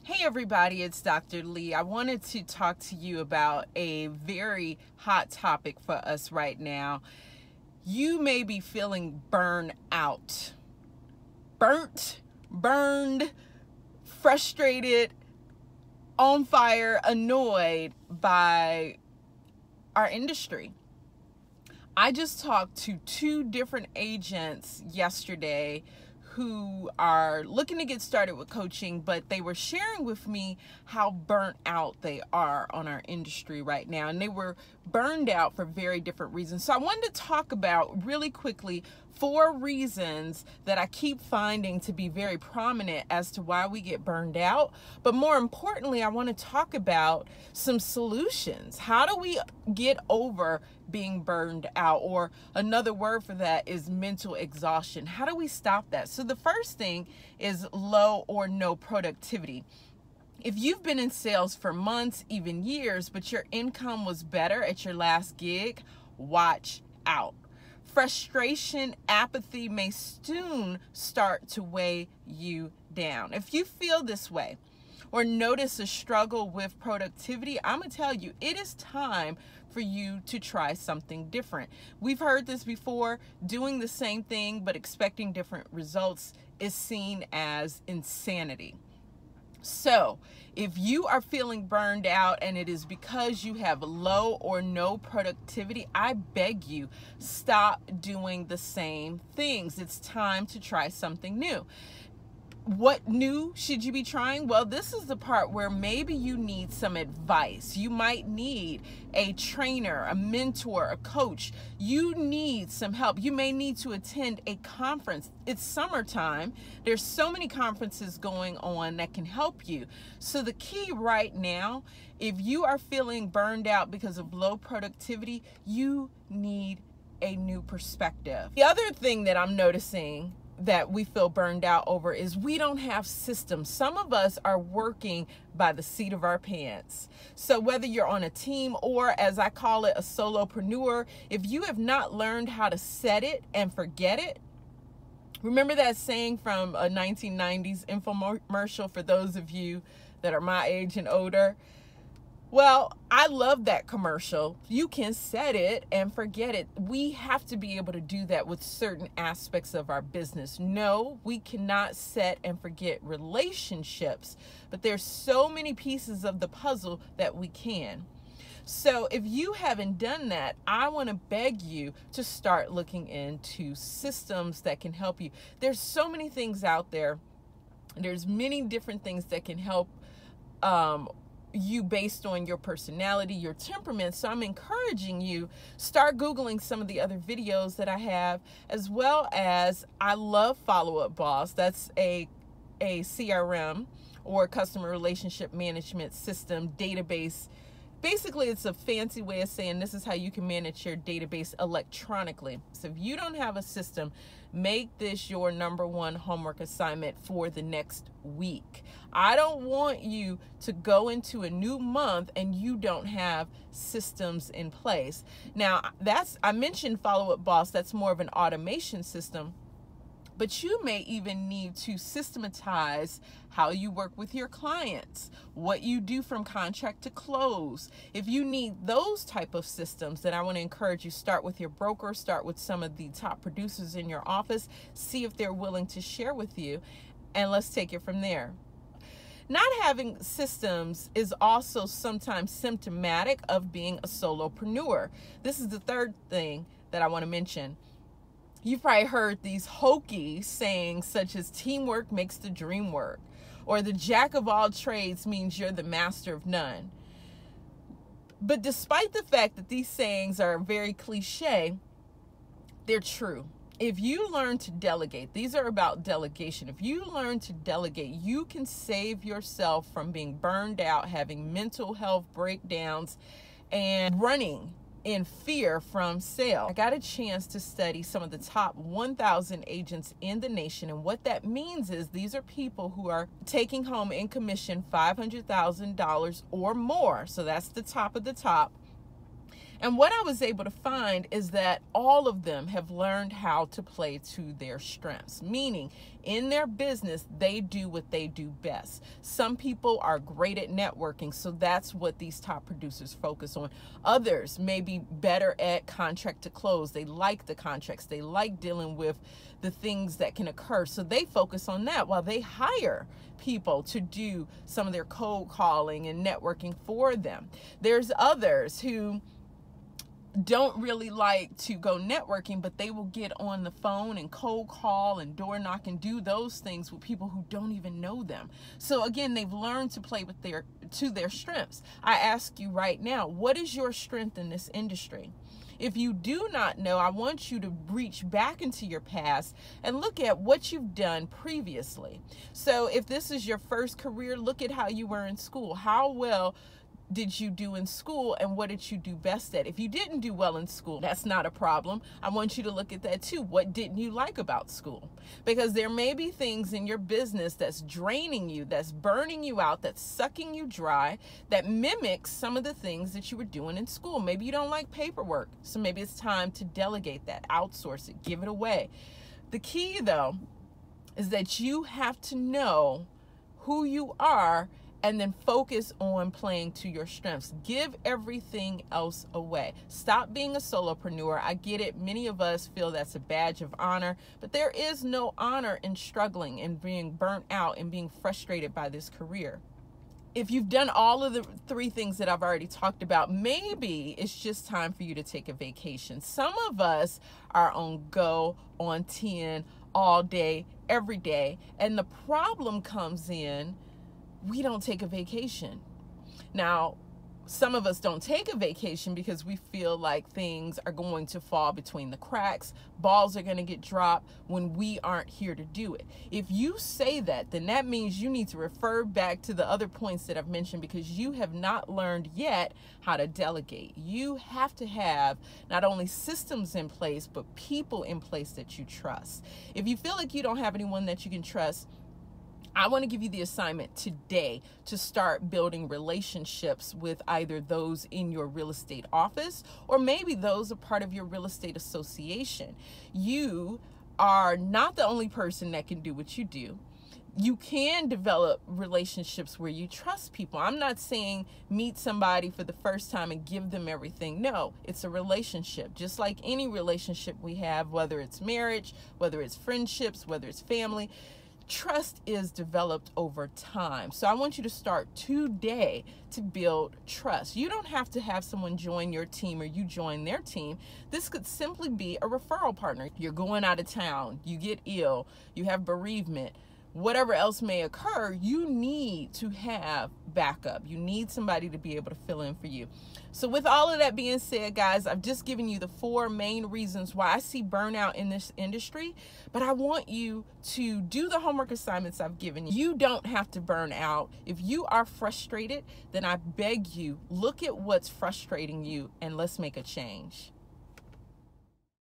Hey everybody, it's Dr. Lee. I wanted to talk to you about a very hot topic for us right now. You may be feeling burned out. Burned, frustrated, on fire, annoyed by our industry. I just talked to two different agents yesterday who are looking to get started with coaching, but they were sharing with me how burnt out they are on our industry right now. And they were burned out for very different reasons. So I wanted to talk about really quickly 4 reasons that I keep finding to be very prominent as to why we get burned out. But more importantly, I want to talk about some solutions. How do we get over being burned out? Or another word for that is mental exhaustion. How do we stop that? So the first thing is low or no productivity. If you've been in sales for months, even years, but your income was better at your last gig, watch out. Frustration, apathy may soon start to weigh you down. If you feel this way or notice a struggle with productivity, I'm going to tell you, it is time for you to try something different. We've heard this before. Doing the same thing but expecting different results is seen as insanity. So if you are feeling burned out and it is because you have low or no productivity, I beg you, stop doing the same things. It's time to try something new. What new should you be trying? Well, this is the part where maybe you need some advice. You might need a trainer, a mentor, a coach. You need some help. You may need to attend a conference. It's summertime. There's so many conferences going on that can help you. So the key right now, if you are feeling burned out because of low productivity, you need a new perspective. The other thing that I'm noticing that we feel burned out over is we don't have systems. Some of us are working by the seat of our pants. So whether you're on a team or, as I call it, a solopreneur, if you have not learned how to set it and forget it, remember that saying from a 1990s infomercial for those of you that are my age and older? Well, I love that commercial. You can set it and forget it. We have to be able to do that with certain aspects of our business. No, we cannot set and forget relationships, but there's so many pieces of the puzzle that we can. So if you haven't done that, I want to beg you to start looking into systems that can help you. There's so many things out there. There's many different things that can help you based on your personality, your temperament. So I'm encouraging you, start Googling some of the other videos that I have, as well as I love Follow Up Boss. That's a CRM or customer relationship management system database. Basically, it's a fancy way of saying this is how you can manage your database electronically. So if you don't have a system, make this your #1 homework assignment for the next week. I don't want you to go into a new month and you don't have systems in place. Now, I mentioned Follow Up Boss. That's more of an automation system. But you may even need to systematize how you work with your clients, what you do from contract to close. If you need those type of systems, then I want to encourage you, start with your broker, start with some of the top producers in your office, see if they're willing to share with you, and let's take it from there. Not having systems is also sometimes symptomatic of being a solopreneur. This is the third thing that I want to mention. You've probably heard these hokey sayings such as teamwork makes the dream work, or the jack of all trades means you're the master of none. But despite the fact that these sayings are very cliche, they're true. If you learn to delegate, these are about delegation. If you learn to delegate, you can save yourself from being burned out, having mental health breakdowns, and running in fear from sale. I got a chance to study some of the top 1,000 agents in the nation. And what that means is these are people who are taking home in commission $500,000 or more. So that's the top of the top. And what I was able to find is that all of them have learned how to play to their strengths, meaning in their business, they do what they do best. Some people are great at networking, so that's what these top producers focus on. Others may be better at contract to close. They like the contracts. They like dealing with the things that can occur, so they focus on that while they hire people to do some of their cold calling and networking for them. There's others who don't really like to go networking, but they will get on the phone and cold call and door knock and do those things with people who don't even know them. So again, they've learned to play with to their strengths. I ask you right now, what is your strength in this industry? If you do not know, I want you to reach back into your past and look at what you've done previously. So if this is your first career, look at how you were in school. How well did you do in school, and what did you do best at? If you didn't do well in school, that's not a problem. I want you to look at that too. What didn't you like about school? Because there may be things in your business that's draining you, that's burning you out, that's sucking you dry, that mimics some of the things that you were doing in school. Maybe you don't like paperwork, so maybe it's time to delegate that, outsource it, give it away. The key though is that you have to know who you are and then focus on playing to your strengths. Give everything else away. Stop being a solopreneur. I get it. Many of us feel that's a badge of honor, but there is no honor in struggling and being burnt out and being frustrated by this career. If you've done all of the 3 things that I've already talked about, maybe it's just time for you to take a vacation. Some of us are on go, on 10, all day, every day, and the problem comes in, we don't take a vacation. Now, some of us don't take a vacation because we feel like things are going to fall between the cracks. Balls are going to get dropped when we aren't here to do it. If you say that, then that means you need to refer back to the other points that I've mentioned, because you have not learned yet how to delegate. You have to have not only systems in place, but people in place that you trust. If you feel like you don't have anyone that you can trust, I want to give you the assignment today to start building relationships with either those in your real estate office or maybe those a part of your real estate association. You are not the only person that can do what you do. You can develop relationships where you trust people. I'm not saying meet somebody for the first time and give them everything. No, it's a relationship. Just like any relationship we have, whether it's marriage, whether it's friendships, whether it's family, trust is developed over time. So I want you to start today to build trust. You don't have to have someone join your team or you join their team. This could simply be a referral partner. You're going out of town, you get ill, you have bereavement, whatever else may occur, you need to have backup. You need somebody to be able to fill in for you. So with all of that being said, guys, I've just given you the 4 main reasons why I see burnout in this industry, but I want you to do the homework assignments I've given you. You don't have to burn out. If you are frustrated, then I beg you, look at what's frustrating you and let's make a change.